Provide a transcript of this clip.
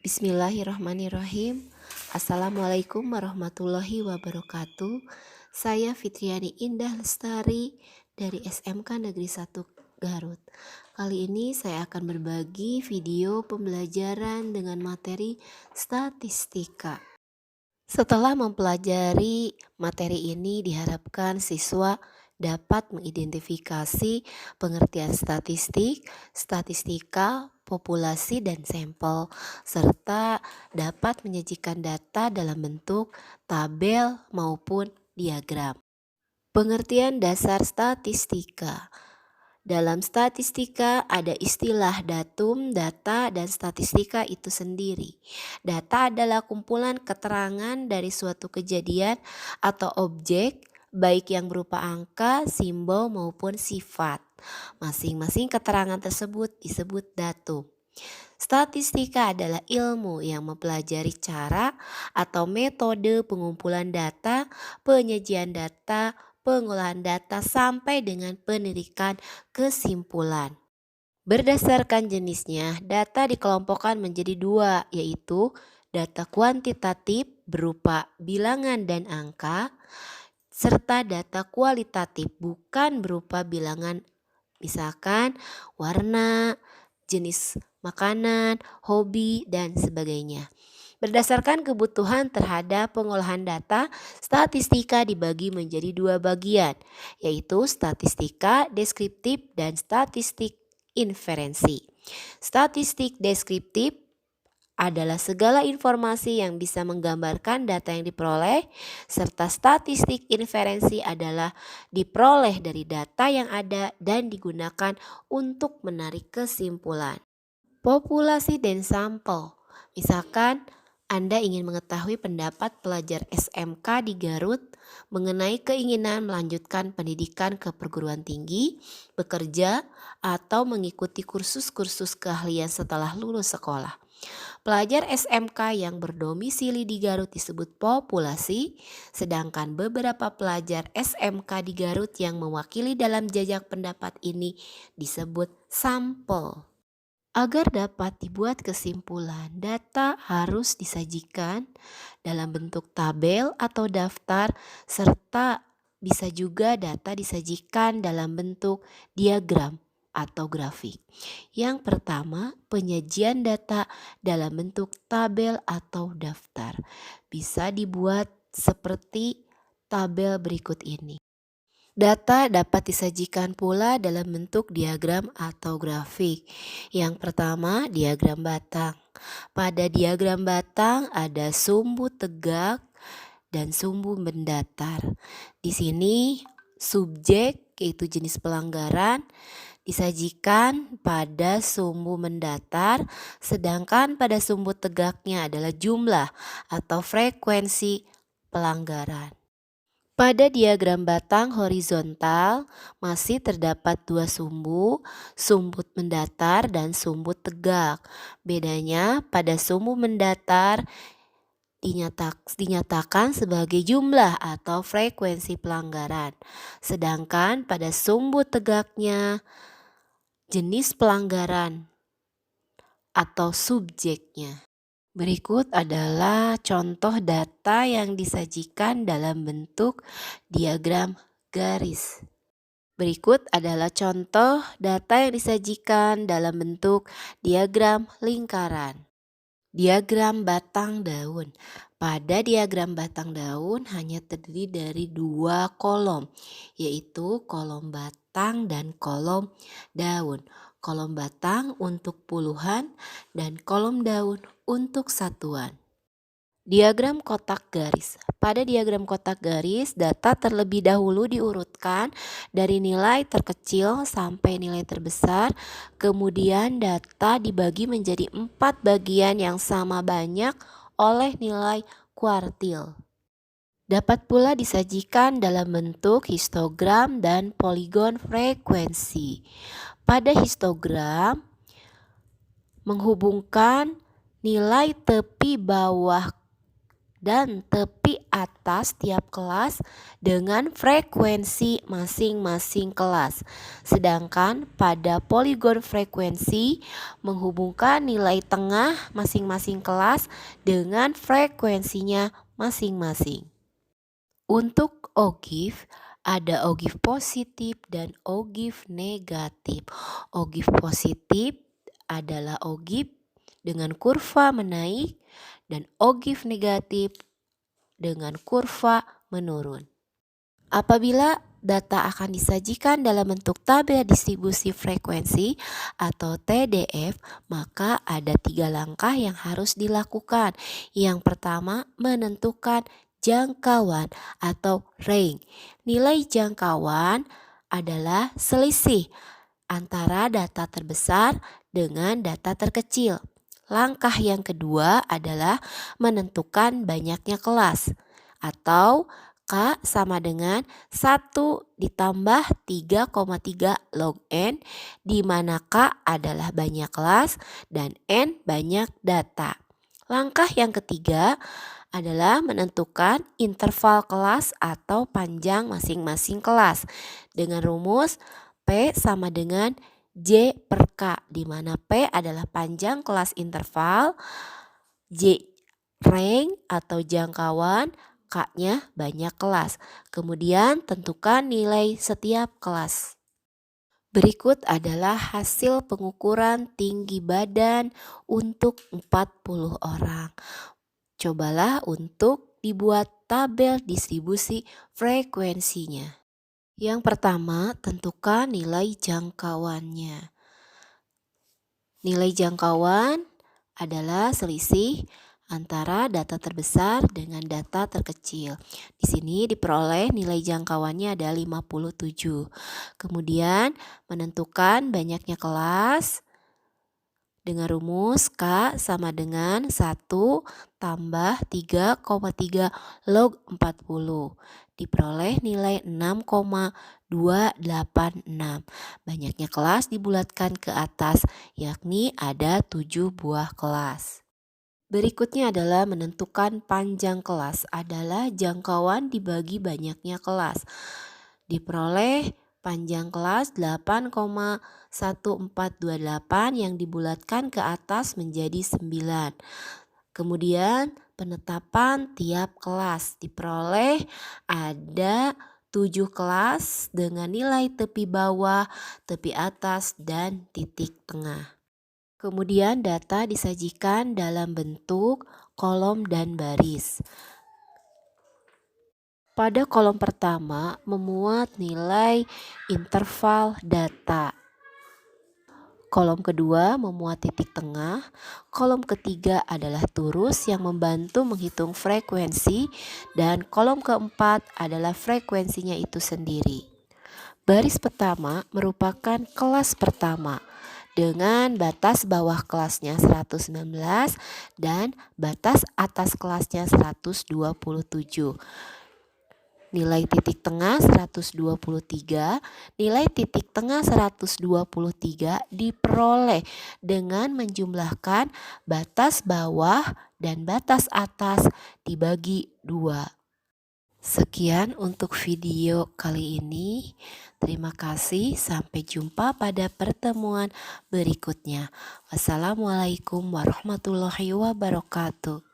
Bismillahirrahmanirrahim. Assalamualaikum warahmatullahi wabarakatuh. Saya Fitriani Indah Lestari dari SMK Negeri 1 Garut. Kali ini saya akan berbagi video pembelajaran dengan materi statistika. Setelah mempelajari materi ini, diharapkan siswa dapat mengidentifikasi pengertian statistik, statistika, populasi, dan sampel, serta dapat menyajikan data dalam bentuk tabel maupun diagram. Pengertian dasar statistika. Dalam statistika ada istilah datum, data, dan statistika itu sendiri. Data adalah kumpulan keterangan dari suatu kejadian atau objek, baik yang berupa angka, simbol, maupun sifat. Masing-masing keterangan tersebut disebut datum. Statistika adalah ilmu yang mempelajari cara atau metode pengumpulan data, penyajian data, pengolahan data sampai dengan penerikan kesimpulan. Berdasarkan jenisnya, data dikelompokkan menjadi dua, yaitu data kuantitatif berupa bilangan dan angka, serta data kualitatif bukan berupa bilangan, misalkan warna, jenis makanan, hobi, dan sebagainya. Berdasarkan kebutuhan terhadap pengolahan data, statistika dibagi menjadi dua bagian, yaitu statistika deskriptif dan statistik inferensi. Statistik deskriptif adalah segala informasi yang bisa menggambarkan data yang diperoleh, serta statistik inferensi adalah diperoleh dari data yang ada dan digunakan untuk menarik kesimpulan. Populasi dan sampel. Misalkan Anda ingin mengetahui pendapat pelajar SMK di Garut mengenai keinginan melanjutkan pendidikan ke perguruan tinggi, bekerja, atau mengikuti kursus-kursus keahlian setelah lulus sekolah. Pelajar SMK yang berdomisili di Garut disebut populasi, sedangkan beberapa pelajar SMK di Garut yang mewakili dalam jajak pendapat ini disebut sampel. Agar dapat dibuat kesimpulan, data harus disajikan dalam bentuk tabel atau daftar, serta bisa juga data disajikan dalam bentuk diagram atau grafik. Yang pertama, penyajian data dalam bentuk tabel atau daftar bisa dibuat seperti tabel berikut ini. Data dapat disajikan pula dalam bentuk diagram atau grafik. Yang pertama, diagram batang. Pada diagram batang ada sumbu tegak dan sumbu mendatar. Di sini subjek, yaitu jenis pelanggaran, disajikan pada sumbu mendatar, sedangkan pada sumbu tegaknya adalah jumlah atau frekuensi pelanggaran. Pada diagram batang horizontal masih terdapat dua sumbu, sumbu mendatar dan sumbu tegak. Bedanya pada sumbu mendatar dinyatakan sebagai jumlah atau frekuensi pelanggaran. Sedangkan pada sumbu tegaknya jenis pelanggaran atau subjeknya. Berikut adalah contoh data yang disajikan dalam bentuk diagram garis. Berikut adalah contoh data yang disajikan dalam bentuk diagram lingkaran. Diagram batang daun. Pada diagram batang daun hanya terdiri dari dua kolom, yaitu kolom batang dan kolom daun. Kolom batang untuk puluhan dan kolom daun untuk satuan. Diagram kotak garis. Pada diagram kotak garis, data terlebih dahulu diurutkan dari nilai terkecil sampai nilai terbesar. Kemudian data dibagi menjadi 4 bagian yang sama banyak oleh nilai kuartil. Dapat pula disajikan dalam bentuk histogram dan poligon frekuensi. Pada histogram menghubungkan nilai tepi bawah dan tepi atas tiap kelas dengan frekuensi masing-masing kelas. Sedangkan pada poligon frekuensi menghubungkan nilai tengah masing-masing kelas dengan frekuensinya masing-masing. Untuk ogive, ada ogive positif dan ogive negatif. Ogive positif adalah ogive dengan kurva menaik dan ogive negatif dengan kurva menurun. Apabila data akan disajikan dalam bentuk tabel distribusi frekuensi atau TDF, maka ada 3 langkah yang harus dilakukan. Yang pertama, menentukan jangkauan atau range. Nilai jangkauan adalah selisih antara data terbesar dengan data terkecil. Langkah yang kedua adalah menentukan banyaknya kelas atau K sama dengan 1 ditambah 3,3 log N, di mana K adalah banyak kelas dan N banyak data. Langkah yang ketiga adalah menentukan interval kelas atau panjang masing-masing kelas dengan rumus P sama dengan J per K, di mana P adalah panjang kelas interval, J range atau jangkauan, K-nya banyak kelas. Kemudian tentukan nilai setiap kelas. Berikut adalah hasil pengukuran tinggi badan untuk 40 orang. Cobalah untuk dibuat tabel distribusi frekuensinya. Yang pertama, tentukan nilai jangkauannya. Nilai jangkauan adalah selisih antara data terbesar dengan data terkecil. Di sini diperoleh nilai jangkauannya ada 57. Kemudian menentukan banyaknya kelas dengan rumus K sama dengan 1 tambah 3,3 log 40. Diperoleh nilai 6,286. Banyaknya kelas dibulatkan ke atas, yakni ada 7 buah kelas. Berikutnya adalah menentukan panjang kelas adalah jangkauan dibagi banyaknya kelas. Diperoleh panjang kelas 8,1428 yang dibulatkan ke atas menjadi 9. Kemudian penetapan tiap kelas diperoleh ada 7 kelas dengan nilai tepi bawah, tepi atas, dan titik tengah. Kemudian data disajikan dalam bentuk kolom dan baris. Pada kolom pertama memuat nilai interval data. Kolom kedua memuat titik tengah. Kolom ketiga adalah turus yang membantu menghitung frekuensi. Dan kolom keempat adalah frekuensinya itu sendiri. Baris pertama merupakan kelas pertama dengan batas bawah kelasnya 119 dan batas atas kelasnya 127. Nilai titik tengah 123, nilai titik tengah 123 diperoleh dengan menjumlahkan batas bawah dan batas atas dibagi 2. Sekian untuk video kali ini. Terima kasih, sampai jumpa pada pertemuan berikutnya. Wassalamualaikum warahmatullahi wabarakatuh.